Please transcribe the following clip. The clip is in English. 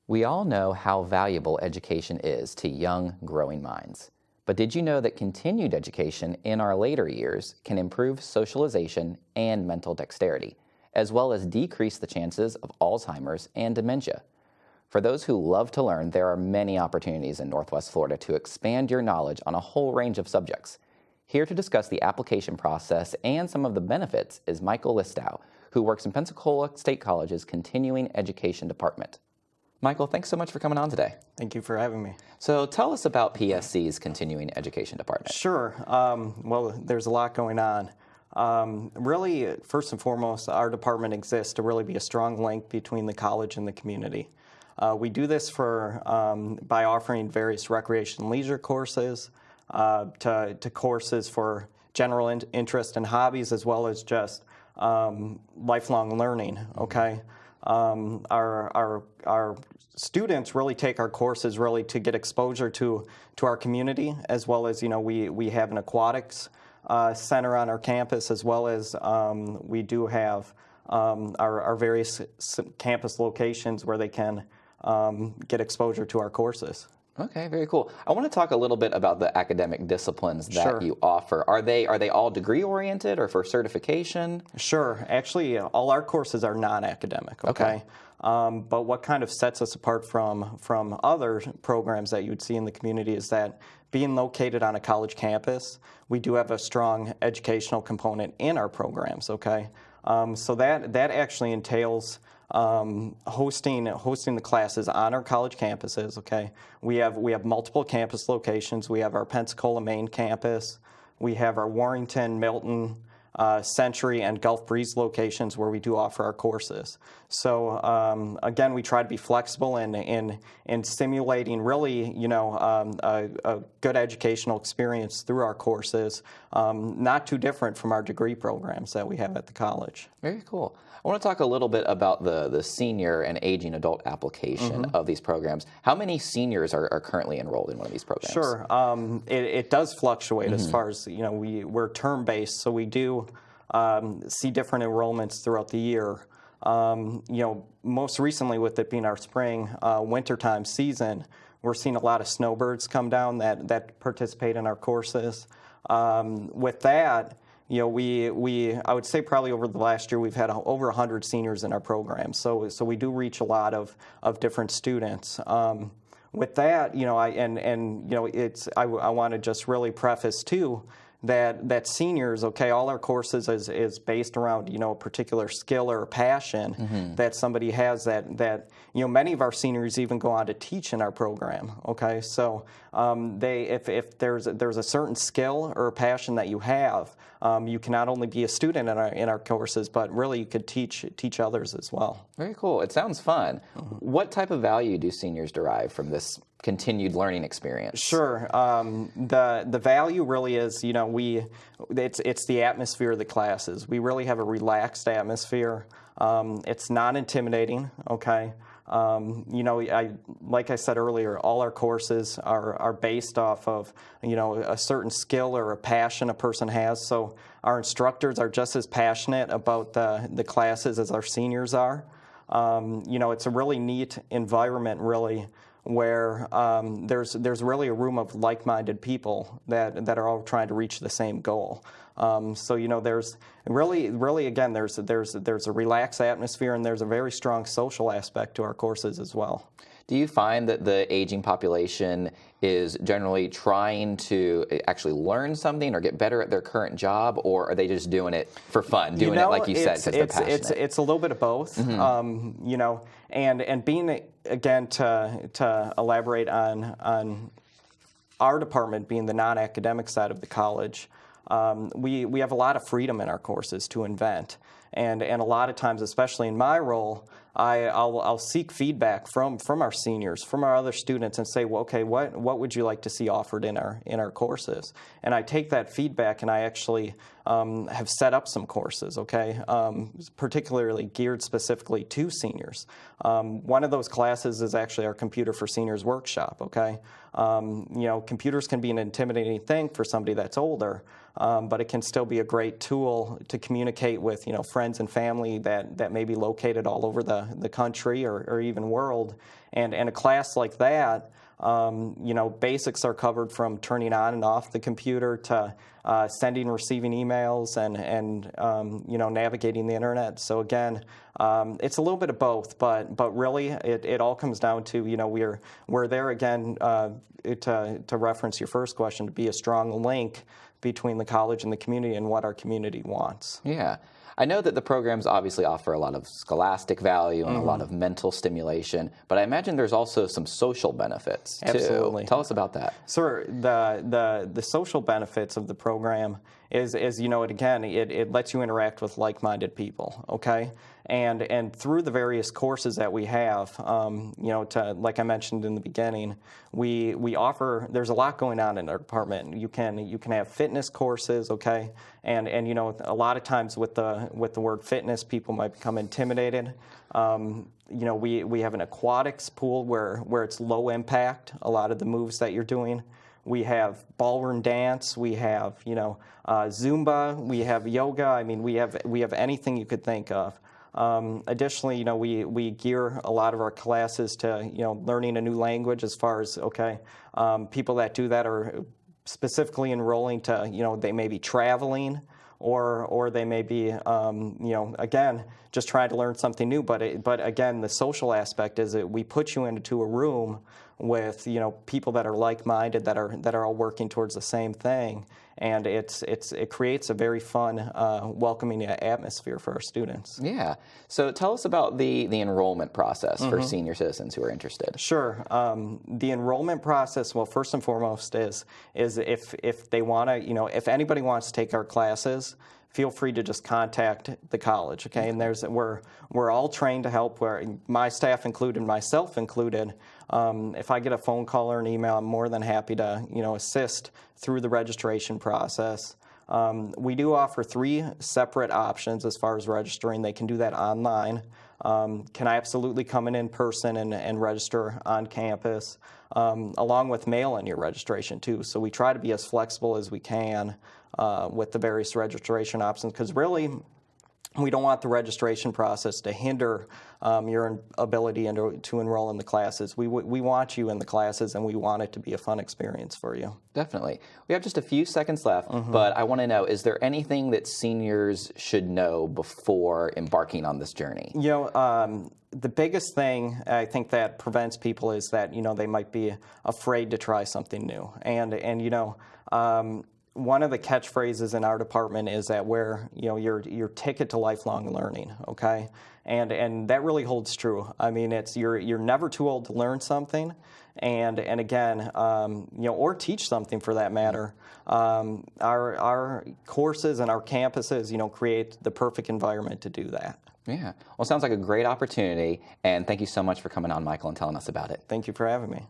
We all know how valuable education is to young, growing minds. But did you know that continued education in our later years can improve socialization and mental dexterity, as well as decrease the chances of Alzheimer's and dementia? For those who love to learn, there are many opportunities in Northwest Florida to expand your knowledge on a whole range of subjects. Here to discuss the application process and some of the benefits is Michael Listow, who works in Pensacola State College's Continuing Education Department. Michael, thanks so much for coming on today. Thank you for having me. So tell us about PSC's Continuing Education Department. Sure. Well, there's a lot going on. Really, first and foremost, our department exists to really be a strong link between the college and the community. We do this by offering various recreation and leisure courses, to courses for general interest and hobbies, as well as just lifelong learning. Okay. Our students really take our courses really to get exposure to our community, as well as, we have an aquatics center on our campus, as well as we do have our various campus locations where they can get exposure to our courses. Okay, very cool. I want to talk a little bit about the academic disciplines that Sure. you offer. Are they all degree-oriented or for certification? Sure. Actually, all our courses are non-academic, okay? But what kind of sets us apart from other programs that you would see in the community is that being located on a college campus, we do have a strong educational component in our programs, okay? So that actually entails hosting the classes on our college campuses. Okay, we have multiple campus locations. We have our Pensacola main campus. We have our Warrington, Milton, Century, and Gulf Breeze locations where we do offer our courses. So again, we try to be flexible in simulating really, a good educational experience through our courses, not too different from our degree programs that we have at the college. Very cool. I want to talk a little bit about the senior and aging adult application of these programs. How many seniors are currently enrolled in one of these programs? Sure. It does fluctuate as far as, we're term-based, so we do see different enrollments throughout the year. Most recently, with it being our spring, wintertime season, we're seeing a lot of snowbirds come down that participate in our courses. With that, I would say probably over the last year we've had over 100 seniors in our program. So we do reach a lot of different students. With that, I want to just really preface too that seniors, okay, all our courses is based around, a particular skill or passion that somebody has that many of our seniors even go on to teach in our program, okay? So if there's a certain skill or passion that you have, you can not only be a student in our courses, but really you could teach others as well. Very cool. It sounds fun. What type of value do seniors derive from this continued learning experience? Sure. The value really is, it's the atmosphere of the classes. We really have a relaxed atmosphere. It's not intimidating, okay? Like I said earlier, all our courses are based off of, a certain skill or a passion a person has. So our instructors are just as passionate about the classes as our seniors are. It's a really neat environment, really, where there's really a room of like-minded people that are all trying to reach the same goal. So there's really again there's a relaxed atmosphere, and there's a very strong social aspect to our courses as well. Do you find that the aging population is generally trying to actually learn something or get better at their current job, or are they just doing it for fun, doing it like you said because they're passionate? It's a little bit of both, and being, again, to elaborate on our department being the non-academic side of the college, we have a lot of freedom in our courses to invent. And a lot of times, especially in my role, I'll seek feedback from our seniors, from our other students, and say, well, okay, what would you like to see offered in our courses? And I take that feedback and I actually have set up some courses, okay, particularly geared specifically to seniors. One of those classes is actually our Computer for Seniors workshop, okay? Computers can be an intimidating thing for somebody that's older, but it can still be a great tool to communicate with, friends and family that may be located all over the country or even world. And a class like that, basics are covered from turning on and off the computer to sending and receiving emails and navigating the internet. So again, it's a little bit of both, but really it all comes down to, we're there again, to reference your first question, to be a strong link between the college and the community and what our community wants. Yeah. I know that the programs obviously offer a lot of scholastic value and a lot of mental stimulation, but I imagine there's also some social benefits too. Absolutely. Tell us about that. Sir, the social benefits of the program is it lets you interact with like-minded people, okay? And through the various courses that we have, like I mentioned in the beginning, we offer. There's a lot going on in our department. You can have fitness courses, okay, and a lot of times with the word fitness, people might become intimidated. We have an aquatics pool where it's low impact. A lot of the moves that you're doing. We have ballroom dance. We have Zumba. We have yoga. I mean, we have anything you could think of. Additionally, we gear a lot of our classes to learning a new language. As far as people that do that are specifically enrolling to they may be traveling or they may be again just trying to learn something new. But again, the social aspect is that we put you into a room with people that are like-minded, that are all working towards the same thing, and it creates a very fun, welcoming atmosphere for our students. Yeah. So tell us about the enrollment process for senior citizens who are interested. Sure. The enrollment process, well, first and foremost is if they want to, if anybody wants to take our classes, feel free to just contact the college, okay? And we're all trained to help, where my staff included, myself included. If I get a phone call or an email, I'm more than happy to assist through the registration process. We do offer 3 separate options as far as registering. They can do that online. Can I absolutely come in person and register on campus, along with mail-in your registration too. So we try to be as flexible as we can with the various registration options, because really we don't want the registration process to hinder your ability to enroll in the classes. We want you in the classes, and we want it to be a fun experience for you. Definitely. We have just a few seconds left, but I want to know, is there anything that seniors should know before embarking on this journey? The biggest thing I think that prevents people is that they might be afraid to try something new, and one of the catchphrases in our department is that we're your ticket to lifelong learning, okay, and that really holds true. I mean, it's you're never too old to learn something, and again, or teach something for that matter. Our courses and our campuses, create the perfect environment to do that. Yeah. Well, it sounds like a great opportunity, and thank you so much for coming on, Michael, and telling us about it. Thank you for having me.